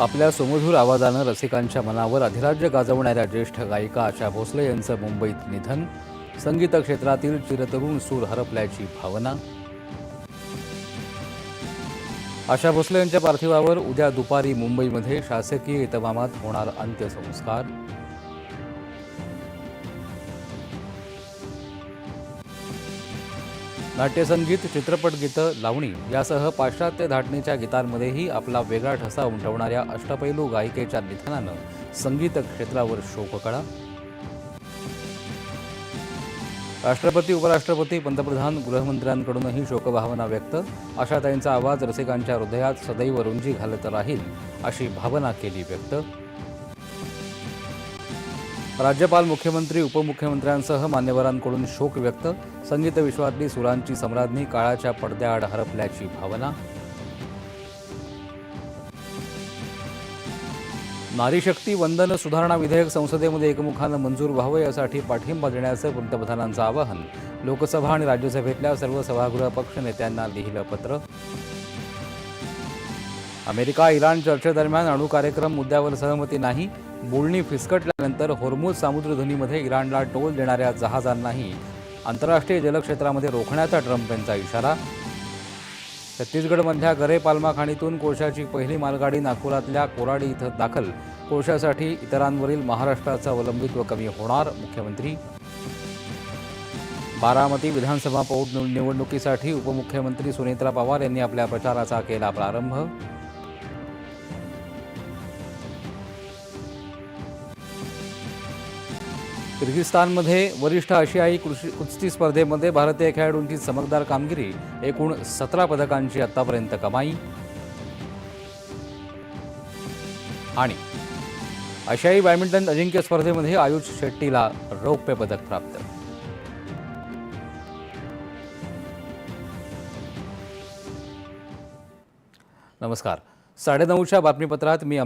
आपल्या सुमधुर आवाजानं रसिकांच्या मनावर अधिराज्य गाजवणाऱ्या ज्येष्ठ गायिका आशा भोसले यांचं मुंबईत निधन. संगीत क्षेत्रातील चिरतरुण सूर हरपल्याची भावना. आशा भोसले यांच्या पार्थिवावर उद्या दुपारी मुंबईमध्ये शासकीय इतमामात होणार अंत्यसंस्कार. नाट्यसंगीत, चित्रपट गीतं, लावणी यासह पाश्चात्य धाटणीच्या गीतांमध्येही आपला वेगळा ठसा उमटवणाऱ्या अष्टपैलू गायिकेच्या निधनानं संगीत क्षेत्रावर शोककळा. राष्ट्रपती, उपराष्ट्रपती, पंतप्रधान, गृहमंत्र्यांकडूनही शोकभावना व्यक्त. आशाताईंचा आवाज रसिकांच्या हृदयात सदैव रुंजी घालत राहील अशी भावना केली व्यक्त. राज्यपाल, मुख्यमंत्री, उपमुख्यमंत्र्यांसह मान्यवरांकडून शोक व्यक्त. संगीत विश्वातली सुरांची सम्राज्ञी काळाच्या पडद्याआड हरपल्याची भावना. नारी शक्ती वंदन सुधारणा विधेयक संसदेमध्ये एकमुखानं मंजूर व्हावं यासाठी पाठिंबा देण्याचं पंतप्रधानांचं आवाहन. लोकसभा आणि राज्यसभेतल्या सर्व सभागृह पक्ष नेत्यांना लिहिलं पत्र. अमेरिका इराण चर्चेदरम्यान अणु कार्यक्रम मुद्द्यावर सहमती नाही. बोलणी फिसकटल्यानंतर होर्मुझ सामुद्रधुनीमध्ये इराणला टोल देणाऱ्या जहाजांनाही आंतरराष्ट्रीय जलक्षेत्रामध्ये रोखण्याचा ट्रम्प यांचा इशारा. छत्तीसगडमधल्या गरे पाल्मा खाणीतून कोळशाची पहिली मालगाडी नागपुरातल्या कोराडी इथं दाखल. कोळशासाठी इतरांवरील महाराष्ट्राचं अवलंबित्व कमी होणार, मुख्यमंत्री. बारामती विधानसभा पोटनिवडणुकीसाठी उपमुख्यमंत्री सुनेत्रा पवार यांनी आपल्या प्रचाराचा केला प्रारंभ. किर्गिस्तानमध्ये वरिष्ठ आशियाई कुस्ती स्पर्धेमध्ये भारतीय खेळाडूंची चमकदार कामगिरी. एकूण 17 पदकांची आतापर्यंत कमाई. आणि आशियाई बॅडमिंटन अजिंक्य स्पर्धेमध्ये आयुष शेट्टीला रौप्य पदक प्राप्त. नमस्कार. 9:30च्या बातमीपत्रात मी